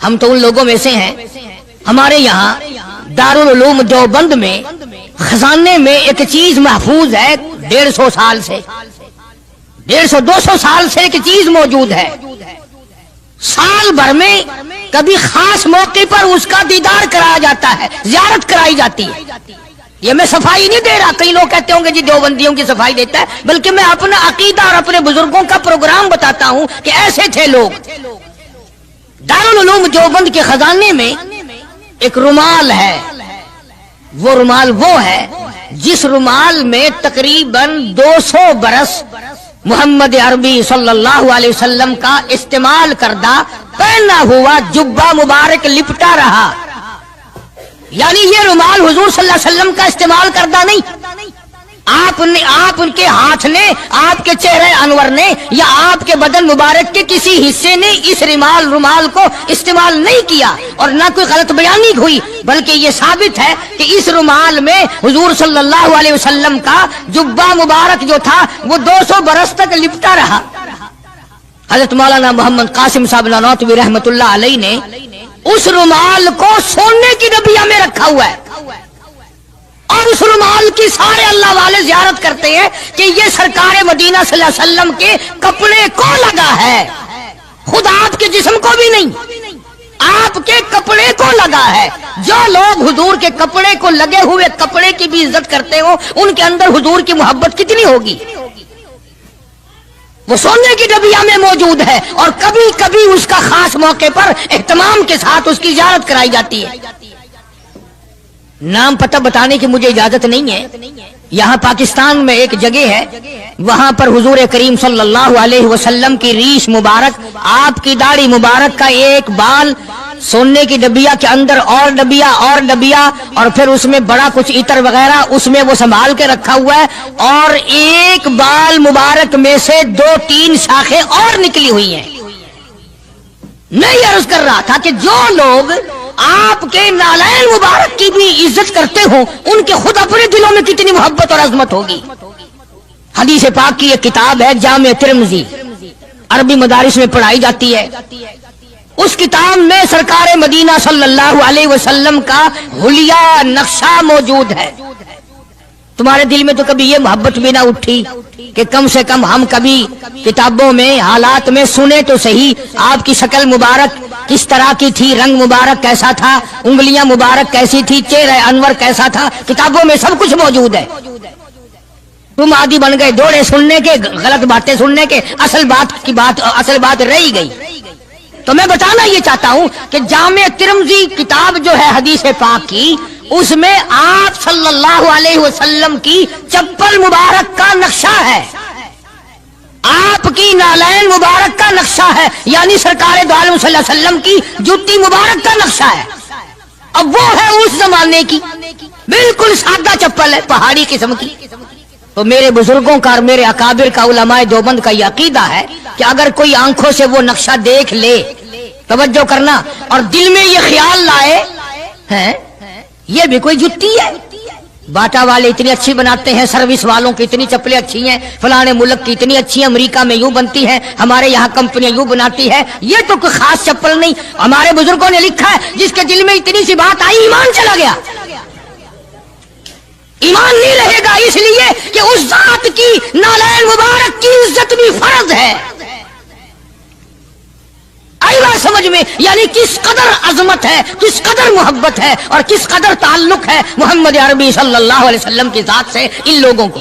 ہم تو ان لوگوں میں سے ہیں. ہمارے یہاں دارالعلوم دیوبند میں خزانے میں ایک چیز محفوظ ہے 150 سال سے, 150-200 سال سے ایک چیز موجود ہے. سال بھر میں کبھی خاص موقع پر اس کا دیدار کرایا جاتا ہے, زیارت کرائی جاتی ہے. یہ میں صفائی نہیں دے رہا, کئی لوگ کہتے ہوں گے جی دیوبندیوں کی صفائی دیتا ہے, بلکہ میں اپنا عقیدہ اور اپنے بزرگوں کا پروگرام بتاتا ہوں کہ ایسے تھے لوگ. دارالعلوم دیوبند کے خزانے میں ایک رومال ہے. وہ رومال وہ ہے جس رومال میں تقریباً 200 برس محمد عربی صلی اللہ علیہ وسلم کا استعمال کردہ پہنا ہوا جبہ مبارک لپٹا رہا. یعنی یہ رومال حضور صلی اللہ علیہ وسلم کا استعمال کردہ نہیں, آپ ان کے ہاتھ نے, آپ کے چہرے انور نے یا آپ کے بدن مبارک کے کسی حصے نے اس رومال کو استعمال نہیں کیا, اور نہ کوئی غلط بیانی ہوئی, بلکہ یہ ثابت ہے کہ اس رومال میں حضور صلی اللہ علیہ وسلم کا جبہ مبارک جو تھا وہ 200 برس تک لپٹا رہا. حضرت مولانا محمد قاسم صاحب نانوتوی رحمت اللہ علیہ نے اس رومال کو سونے کی ڈبیا میں رکھا ہوا ہے, اور اس رومال کی سارے اللہ والے زیارت کرتے ہیں کہ یہ سرکار مدینہ صلی اللہ علیہ وسلم کے کپڑے کو لگا ہے, خود آپ کے جسم کو بھی نہیں, آپ کے کپڑے کو لگا ہے. جو لوگ حضور کے کپڑے کو لگے ہوئے کپڑے کی بھی عزت کرتے ہو, ان کے اندر حضور کی محبت کتنی ہوگی. وہ سونے کی ڈبیا میں موجود ہے, اور کبھی کبھی اس کا خاص موقع پر اہتمام کے ساتھ اس کی زیارت کرائی جاتی ہے. نام پتہ بتانے کی مجھے اجازت نہیں ہے. یہاں پاکستان میں ایک جگہ ہے, وہاں پر حضور کریم صلی اللہ علیہ وسلم کی ریش مبارک, آپ کی داڑھی مبارک کا ایک بال سونے کی ڈبیا کے اندر اور ڈبیا اور پھر اس میں بڑا کچھ عطر وغیرہ اس میں وہ سنبھال کے رکھا ہوا ہے, اور ایک بال مبارک میں سے 2-3 شاخیں اور نکلی ہوئی ہیں. میں یہ عرض کر رہا تھا کہ جو لوگ آپ کے نالین مبارک کی بھی عزت کرتے ہوں, ان کے خود اپنے دلوں میں کتنی محبت اور عظمت ہوگی. حدیث پاک کی ایک کتاب ہے جامع ترمذی, عربی مدارس میں پڑھائی جاتی ہے. اس کتاب میں سرکار مدینہ صلی اللہ علیہ وسلم کا حلیہ نقشہ موجود ہے. تمہارے دل میں تو کبھی یہ محبت بھی نہ اٹھی کہ کم سے کم ہم کبھی کتابوں میں حالات میں سنے تو صحیح, آپ کی شکل مبارک کس طرح کی تھی, رنگ مبارک کیسا تھا, انگلیاں مبارک کیسی تھی, چہرہ انور کیسا تھا, کتابوں میں سب کچھ موجود ہے. تم عادی بن گئے دوڑے سننے کے, غلط باتیں سننے کے, اصل بات رہی گئی. تو میں بتانا یہ چاہتا ہوں کہ جامع ترمذی کتاب جو ہے حدیث پاک کی, اس میں آپ صلی اللہ علیہ وسلم کی چپل مبارک کا نقشہ ہے, آپ کی نالین مبارک کا نقشہ ہے, یعنی سرکار دو عالم صلی اللہ علیہ وسلم کی جوتی مبارک کا نقشہ ہے. اب وہ ہے اس زمانے کی بالکل سادہ چپل ہے, پہاڑی قسم کی. تو میرے بزرگوں کا اور میرے اکابر کا, علماء دیوبند کا یہ عقیدہ ہے کہ اگر کوئی آنکھوں سے وہ نقشہ دیکھ لے, توجہ کرنا, اور دل میں یہ خیال لائے ہیں یہ بھی کوئی جتی ہے, باٹا والے اتنی اچھی بناتے ہیں, سروس والوں کی اتنی چپلیں اچھی ہیں, فلانے ملک کی اتنی اچھی ہیں, امریکہ میں یوں بنتی ہیں, ہمارے یہاں کمپنیاں یوں بناتی ہے, یہ تو کوئی خاص چپل نہیں. ہمارے بزرگوں نے لکھا ہے جس کے دل میں اتنی سی بات آئی ایمان چلا گیا, ایمان نہیں رہے گا, اس لیے کہ اس ذات کی نالین مبارک کی عزت بھی فرض ہے. آئی بات سمجھ میں, یعنی کس قدر عظمت ہے, کس قدر محبت ہے, اور کس قدر تعلق ہے محمد عربی صلی اللہ علیہ وسلم کی ذات سے ان لوگوں کو.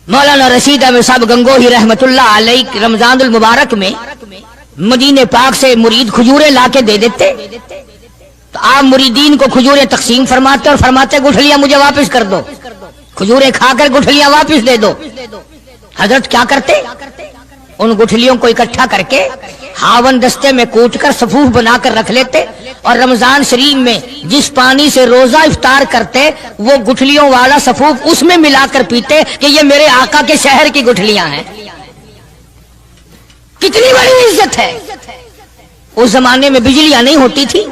مولانا رشید احمد صاحب گنگوہی رحمت اللہ علیہ رمضان المبارک میں مدینے پاک سے مرید کھجوریں لا کے دے دیتے, تو آپ مریدین کو کھجوریں تقسیم فرماتے اور فرماتے گٹھلیاں مجھے واپس کر دو, کھجوریں کھا کر گٹھلیاں واپس دے دو. حضرت کیا کرتے, ان گٹھلیوں کو اکٹھا کر کے ہاون دستے میں کوٹ کر صفوف بنا کر رکھ لیتے, اور رمضان شریف میں جس پانی سے روزہ افطار کرتے وہ گٹھلیوں والا صفوف اس میں ملا کر پیتے کہ یہ میرے آقا کے شہر کی گٹھلیاں ہیں. کتنی بڑی عزت ہے. اس زمانے میں بجلیاں نہیں ہوتی تھی,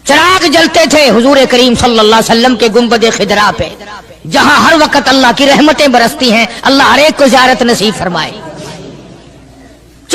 چراغ جلتے تھے حضور کریم صلی اللہ علیہ وسلم کے گنبد خضرا پہ, جہاں ہر وقت اللہ کی رحمتیں برستی ہیں. اللہ ہر ایک کو زیارت نصیب فرمائے.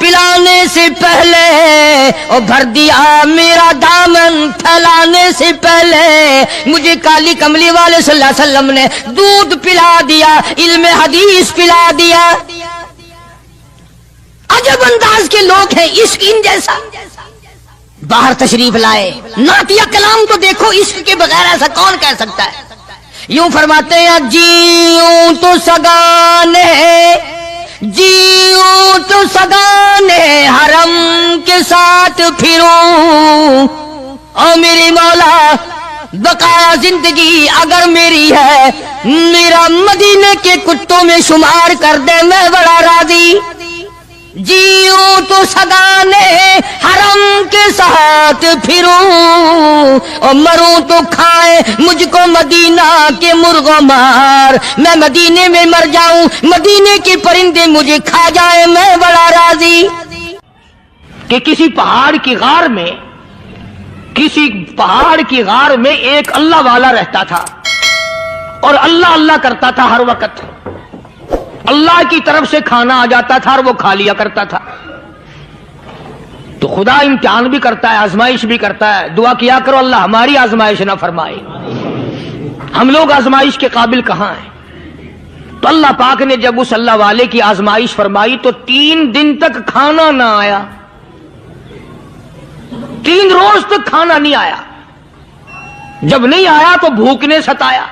پلانے سے پہلے اور بھر دیا میرا دامن پھیلانے سے پہلے مجھے کالی کملی والے صلی اللہ علیہ وسلم نے دودھ پلا دیا، علم حدیث پلا دیا۔ عجب انداز کے لوگ ہیں، عشق ان جیسا۔ باہر تشریف لائے، نعتیہ کلام تو دیکھو، عشق کے بغیر ایسا کون کہہ سکتا ہے؟ یوں فرماتے ہیں جیوں تو سگانے، جیوں تو سگانے حرم کے ساتھ پھروں، او میری مولا بقایا زندگی اگر میری ہے، میرا مدینے کے کتوں میں شمار کر دے، میں بڑا راضی۔ جیوں تو سگانے حرم کے ساتھ پھروں، اور مروں تو کھائے مجھ کو مدینہ کے مرغ مار، میں مدینے میں مر جاؤں، مدینے کے پرندے مجھے کھا جائیں، میں بڑا راضی۔ کہ کسی پہاڑ کی غار میں، کسی پہاڑ کی غار میں ایک اللہ والا رہتا تھا اور اللہ اللہ کرتا تھا ہر وقت، اللہ کی طرف سے کھانا آ جاتا تھا اور وہ کھا لیا کرتا تھا۔ تو خدا امتحان بھی کرتا ہے، آزمائش بھی کرتا ہے، دعا کیا کرو اللہ ہماری آزمائش نہ فرمائے۔ ہم لوگ آزمائش کے قابل کہاں ہیں؟ تو اللہ پاک نے جب اس اللہ والے کی آزمائش فرمائی تو 3 دن تک کھانا نہ آیا، 3 روز تک کھانا نہیں آیا۔ جب نہیں آیا تو بھوک نے ستایا،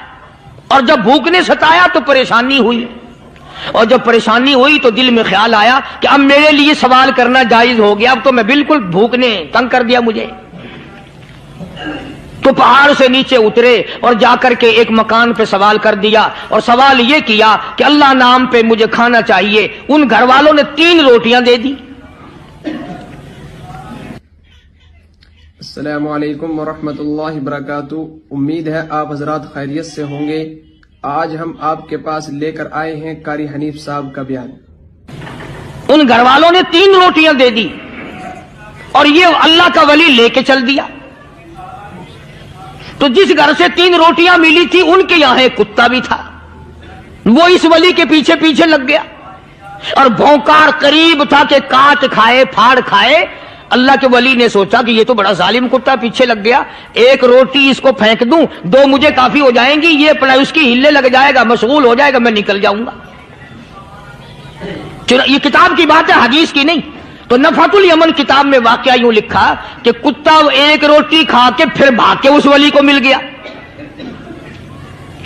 اور جب بھوک نے ستایا تو پریشانی ہوئی، اور جب پریشانی ہوئی تو دل میں خیال آیا کہ اب میرے لیے سوال کرنا جائز ہو گیا، اب تو میں بالکل بھوک نے تنگ کر دیا مجھے۔ تو پہاڑ سے نیچے اترے اور جا کر کے ایک مکان پہ سوال کر دیا، اور سوال یہ کیا کہ اللہ نام پہ مجھے کھانا چاہیے۔ ان گھر والوں نے 3 روٹیاں دے دی۔ السلام علیکم ورحمۃ اللہ وبرکاتہ۔ امید ہے آپ حضرات خیریت سے ہوں گے۔ آج ہم آپ کے پاس لے کر آئے ہیں قاری حنیف صاحب کا بیان۔ ان گھر والوں نے 3 روٹیاں دے دی اور یہ اللہ کا ولی لے کے چل دیا۔ تو جس گھر سے 3 روٹیاں ملی تھی ان کے یہاں ایک کتا بھی تھا، وہ اس ولی کے پیچھے پیچھے لگ گیا اور بھونکار قریب تھا کہ کاٹ کھائے پھاڑ کھائے۔ اللہ کے ولی نے سوچا کہ یہ تو بڑا ظالم کتا پیچھے لگ گیا، 1 روٹی اس کو پھینک دوں، 2 مجھے کافی ہو جائیں گی، یہ اپنا اس کی ہلے لگ جائے گا، مشغول ہو جائے گا، میں نکل جاؤں گا۔ یہ کتاب کی بات ہے، حدیث کی نہیں۔ تو نفحۃ الیمن کتاب میں واقعہ یوں لکھا کہ کتا 1 روٹی کھا کے پھر بھاگ کے اس ولی کو مل گیا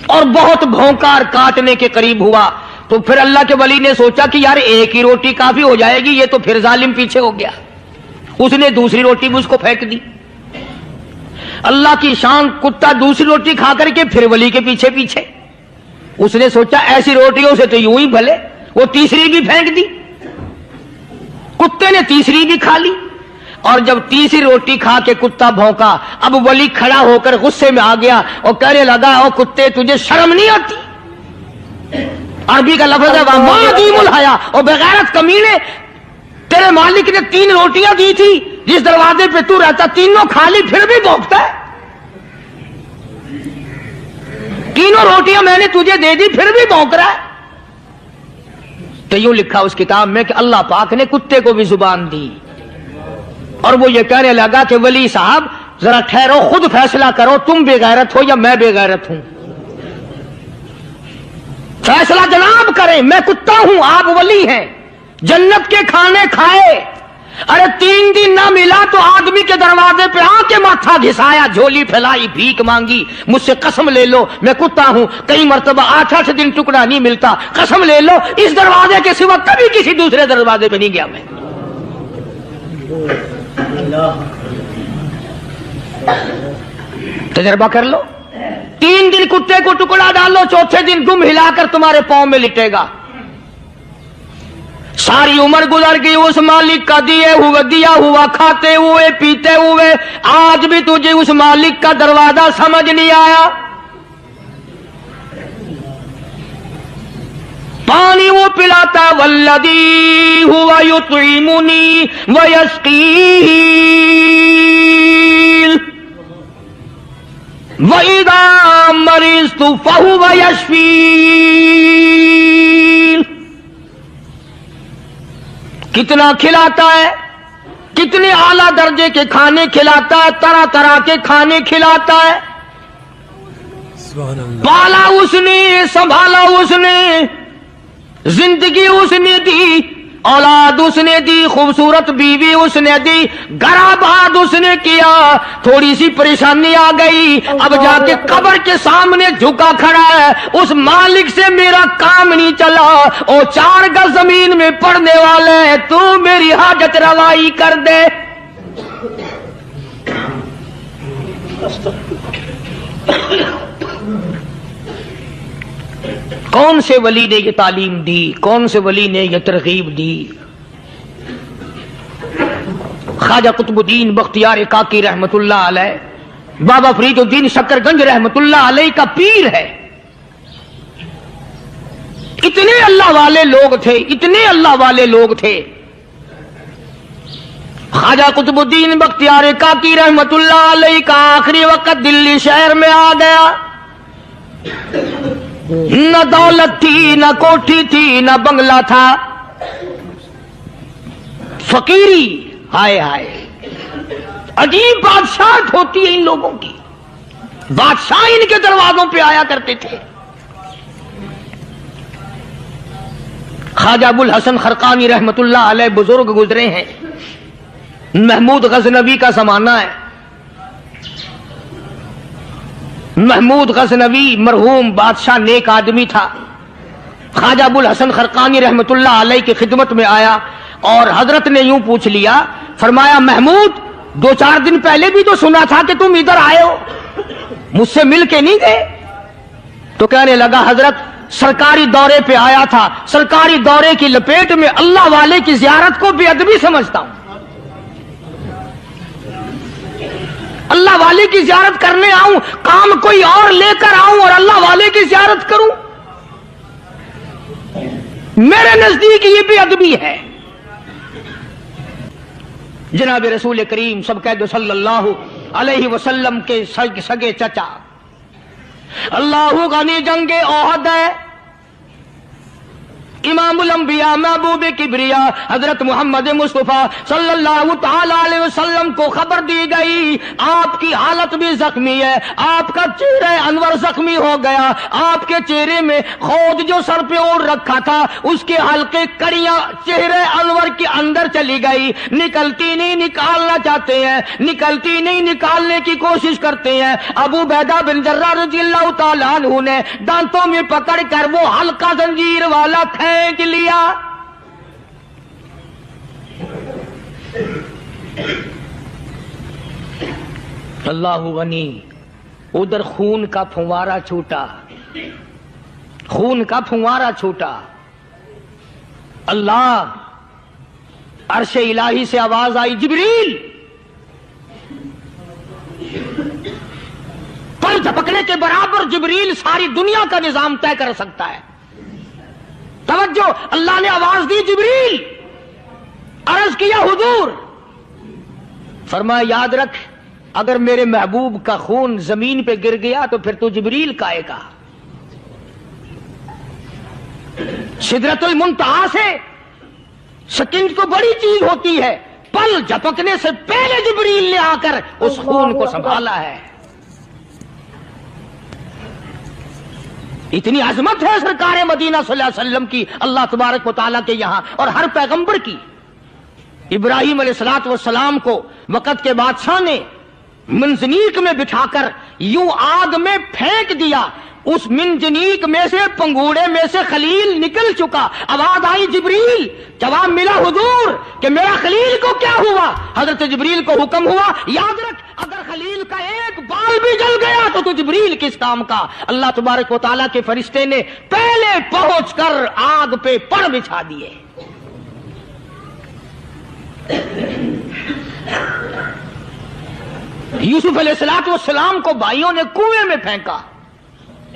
اور بہت بھونکار کاٹنے کے قریب ہوا۔ تو پھر اللہ کے ولی نے سوچا کہ یار 1 ہی روٹی کافی ہو جائے گی، یہ تو پھر ظالم پیچھے ہو گیا۔ اس نے دوسری روٹی بھی اس کو پھینک دی۔ اللہ کی شان، کتا دوسری روٹی کھا کر کے پھر ولی کے پیچھے پیچھے۔ اس نے سوچا ایسی روٹیوں سے تو یوں ہی بھلے، وہ تیسری بھی پھینک دی۔ کتے نے تیسری بھی کھا لی، اور جب تیسری روٹی کھا کے کتا بھونکا، اب ولی کھڑا ہو کر غصے میں آ گیا اور کہنے لگا او کتے تجھے شرم نہیں آتی؟ عربی کا لفظ ہے ما عدیم الحیا، اور بغیرت کمینے، تیرے مالک نے 3 روٹیاں دی تھی، جس دروازے پہ تو رہتا تینوں کھا لی، پھر بھی بھونکتا ہے۔ 3 روٹیاں میں نے تجھے دے دی، پھر بھی بھونک رہا ہے۔ تو یوں لکھا اس کتاب میں کہ اللہ پاک نے کتے کو بھی زبان دی، اور وہ یہ کہنے لگا کہ ولی صاحب ذرا ٹھہرو، خود فیصلہ کرو، تم بے غیرت ہو یا میں بے غیرت ہوں؟ فیصلہ جناب کریں، میں کتا ہوں، آپ ولی ہیں، جنت کے کھانے کھائے، ارے 3 دن نہ ملا تو آدمی کے دروازے پہ آ کے ماتھا گھسایا، جھولی پھیلائی، بھیک مانگی، مجھ سے قسم لے لو میں کتا ہوں، کئی مرتبہ 8 دن ٹکڑا نہیں ملتا، قسم لے لو اس دروازے کے سوا کبھی کسی دوسرے دروازے پہ نہیں گیا میں۔ تجربہ کر لو، 3 دن کتے کو ٹکڑا ڈالو، 4تھے دن دم ہلا کر تمہارے پاؤں میں لٹے گا۔ ساری عمر گزر گئی اس مالک کا دیا ہوا کھاتے ہوئے پیتے ہوئے، آج بھی تجھے اس مالک کا دروازہ سمجھ نہیں آیا۔ پانی وہ پلاتا والذی ہوا یطعمنی ویسقین، وَإِذَا مَرِضْتُ فَهُوَ يَشْفِينِ۔ کتنا کھلاتا ہے، کتنے اعلیٰ درجے کے کھانے کھلاتا ہے، طرح طرح کے کھانے کھلاتا ہے. پالا اس نے، سنبھالا اس نے، زندگی اس نے دی، اولاد اس نے دی، خوبصورت بیوی اس نے دی، گھر آباد اس نے کیا. تھوڑی سی پریشانی آ گئی، اب جا کے قبر کے سامنے جھکا کھڑا ہے. اس مالک سے میرا کام نہیں چلا، اور 4 گز زمین میں پڑنے والے ہیں، تو میری حاجت روائی کر دے. کون سے ولی نے یہ تعلیم دی، کون سے ولی نے یہ ترغیب دی؟ خواجہ قطب الدین بختیار کاکی رحمت اللہ علیہ، بابا فرید الدین شکر گنج رحمت اللہ علیہ کا پیر ہے. اتنے اللہ والے لوگ تھے، اتنے اللہ والے لوگ تھے. خواجہ قطب الدین بختیار کاکی رحمت اللہ علیہ کا آخری وقت دلی شہر میں آ گیا. نہ دولت تھی، نہ کوٹھی تھی، نہ بنگلہ تھا، فقیری. ہائے ہائے، عجیب بادشاہت ہوتی ہے ان لوگوں کی. بادشاہ ان کے دروازوں پہ آیا کرتے تھے. خواجہ ابو الحسن خرقانی رحمت اللہ علیہ بزرگ گزرے ہیں. محمود غزنوی کا زمانہ ہے. محمود غزنوی مرحوم بادشاہ نیک آدمی تھا. خواجہ ابو الحسن خرقانی رحمت اللہ علیہ کی خدمت میں آیا اور حضرت نے یوں پوچھ لیا، فرمایا محمود 2-4 دن پہلے بھی تو سنا تھا کہ تم ادھر آئے ہو، مجھ سے مل کے نہیں گئے؟ تو کہنے لگا حضرت سرکاری دورے پہ آیا تھا، سرکاری دورے کی لپیٹ میں اللہ والے کی زیارت کو بے ادبی سمجھتا ہوں. اللہ والے کی زیارت کرنے آؤں، کام کوئی اور لے کر آؤں اور اللہ والے کی زیارت کروں؟ میرے نزدیک یہ بھی ادبی ہے. جناب رسول کریم سب کہہ دو صلی اللہ علیہ وسلم کے سگے چچا، اللہ غنی جنگ احد ہے، امام الانبیاء محبوب کبریا حضرت محمد مصطفیٰ صلی اللہ تعالی علیہ وسلم کو خبر دی گئی آپ کی حالت بھی زخمی ہے، آپ کا چہرہ انور زخمی ہو گیا، آپ کے چہرے میں خود جو سر پہ اوڑھ رکھا تھا اس کے حلقے کڑیاں چہرے انور کے اندر چلی گئی، نکلتی نہیں، نکالنا چاہتے ہیں، نکلتی نہیں، نکالنے کی کوشش کرتے ہیں. ابو عبیدہ بن جراح رضی اللہ تعالیٰ عنہ نے دانتوں میں پکڑ کر وہ حلقہ زنجیر والا پھینک لیا. اللہ غنی، ادھر خون کا پھوارا چھوٹا، خون کا پھوارا چھوٹا. اللہ، عرش الہی سے آواز آئی، جبریل. پر جھپکنے کے برابر جبریل ساری دنیا کا نظام طے کر سکتا ہے. توجہ، اللہ نے آواز دی، جبریل. عرض کیا حضور. فرمایا یاد رکھ، اگر میرے محبوب کا خون زمین پہ گر گیا تو پھر تو جبریل کا آئے گا. سدرۃ المنتہا سے سکنڈ کو بڑی چیز ہوتی ہے، پل جھپکنے سے پہلے جبریل نے آ کر اس خون کو سنبھالا ہے. اتنی عظمت ہے سرکار مدینہ صلی اللہ علیہ وسلم کی اللہ تبارک و تعالیٰ کے یہاں اور ہر پیغمبر کی. ابراہیم علیہ الصلوۃ والسلام کو وقت کے بادشاہ نے منجنیق میں بٹھا کر یوں آگ میں پھینک دیا، اس منجنیق میں سے، پنگوڑے میں سے خلیل نکل چکا. آواز آئی جبریل. جواب ملا حضور کہ میرا خلیل کو کیا ہوا؟ حضرت جبریل کو حکم ہوا، یاد رکھ اگر خلیل کا ایک بال بھی جل گیا تو جبریل کس کام کا؟ اللہ تبارک و تعالیٰ کے فرشتے نے پہلے پہنچ کر آگ پہ پڑ بچھا دیے. یوسف علیہ الصلوۃ والسلام کو بھائیوں نے کنویں میں پھینکا.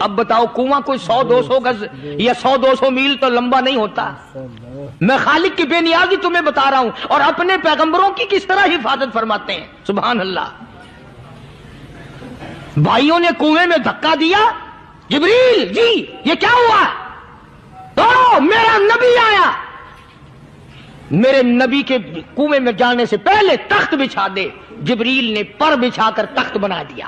اب بتاؤ کنواں کوئی 100-200 گز یا 100-200 میل تو لمبا نہیں ہوتا. میں خالق کی بے نیازی تمہیں بتا رہا ہوں اور اپنے پیغمبروں کی کس طرح حفاظت فرماتے ہیں. سبحان اللہ. بھائیوں نے کنویں میں دھکا دیا، جبریل جی یہ کیا ہوا؟ تو میرا نبی آیا. میرے نبی کے کنویں میں جانے سے پہلے تخت بچھا دے. جبریل نے پر بچھا کر تخت بنا دیا.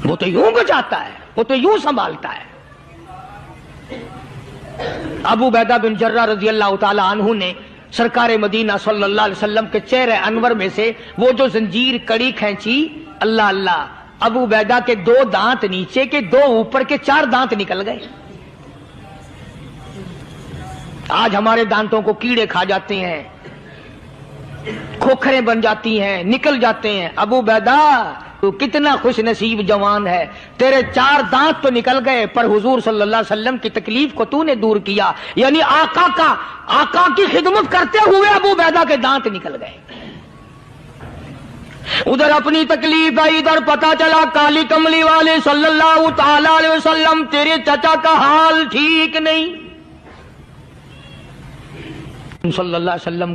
وہ تو یوں بچاتا ہے, وہ تو یوں سنبھالتا ہے. ابو عبیدہ بن جرہ رضی اللہ تعالی عنہ نے سرکار مدینہ صلی اللہ علیہ وسلم کے چہرے انور میں سے وہ جو زنجیر کڑی کھینچی, اللہ اللہ, ابو عبیدہ کے 2 دانت نیچے کے, 2 اوپر کے, 4 دانت نکل گئے. آج ہمارے دانتوں کو کیڑے کھا جاتے ہیں, کھوکھریں بن جاتی ہیں, نکل جاتے ہیں. ابو عبیدہ تو کتنا خوش نصیب جوان ہے, تیرے 4 دانت تو نکل گئے پر حضور صلی اللہ علیہ وسلم کی تکلیف کو تو نے دور کیا. یعنی آقا کی خدمت کرتے ہوئے ابو عبیدہ کے دانت نکل گئے. ادھر اپنی تکلیف آئی, ادھر پتا چلا کالی کملی والے صلی اللہ تعالی علیہ وسلم تیرے چچا کا حال ٹھیک نہیں. صلی اللہ علیہ وسلم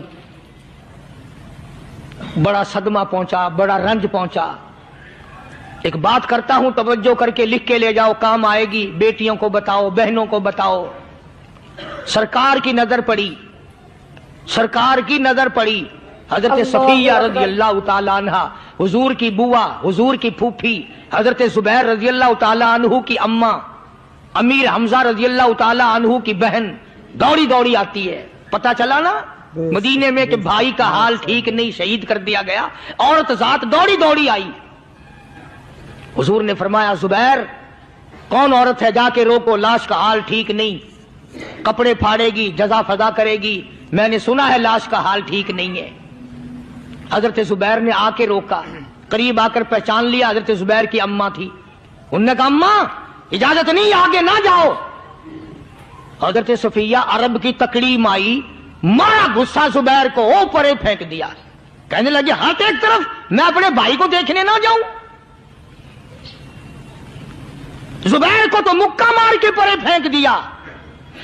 بڑا صدمہ پہنچا, بڑا رنج پہنچا. ایک بات کرتا ہوں, توجہ کر کے لکھ کے لے جاؤ, کام آئے گی. بیٹیوں کو بتاؤ, بہنوں کو بتاؤ. سرکار کی نظر پڑی, سرکار کی نظر پڑی. حضرت صفیہ رضی اللہ تعالی عنہ, حضور کی بوا, حضور کی پھوپھی, حضرت زبیر رضی اللہ تعالی عنہ کی اماں, امیر حمزہ رضی اللہ تعالی عنہ کی بہن دوڑی دوڑی آتی ہے. پتا چلا نا مدینے میں کہ بھائی کا حال ٹھیک نہیں, شہید کر دیا گیا. عورت ذات دوڑی دوڑی آئی. حضور نے فرمایا زبیر کون عورت ہے, جا کے روکو, لاش کا حال ٹھیک نہیں, کپڑے پھاڑے گی, جزا فضا کرے گی, میں نے سنا ہے لاش کا حال ٹھیک نہیں ہے. حضرت زبیر نے آ کے روکا, قریب آ کر پہچان لیا حضرت زبیر کی اماں تھی. انہوں نے کہا اماں اجازت نہیں, آگے نہ جاؤ. حضرت صفیہ عرب کی تکڑی مائی, مارا غصہ زبیر کو, اوپر پھینک دیا. کہنے لگے ہاتھ ایک طرف, میں اپنے بھائی کو دیکھنے نہ جاؤں. زبیر کو تو مکہ مار کے پرے پھینک دیا.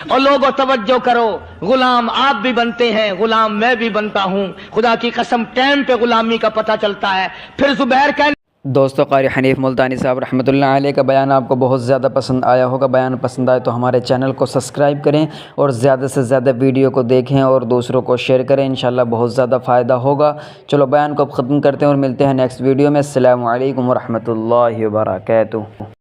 اور لوگوں توجہ کرو, غلام آپ بھی بنتے ہیں, غلام میں بھی بنتا ہوں. خدا کی قسم ٹائم پہ غلامی کا پتہ چلتا ہے. پھر زبیر کہنے دوستو, قاری حنیف ملتانی صاحب رحمۃ اللہ علیہ کا بیان آپ کو بہت زیادہ پسند آیا ہوگا. بیان پسند آئے تو ہمارے چینل کو سبسکرائب کریں اور زیادہ سے زیادہ ویڈیو کو دیکھیں اور دوسروں کو شیئر کریں. انشاءاللہ بہت زیادہ فائدہ ہوگا. چلو بیان کو اب ختم کرتے ہیں اور ملتے ہیں نیکسٹ ویڈیو میں. السلام علیکم ورحمۃ اللہ وبرکاتہ.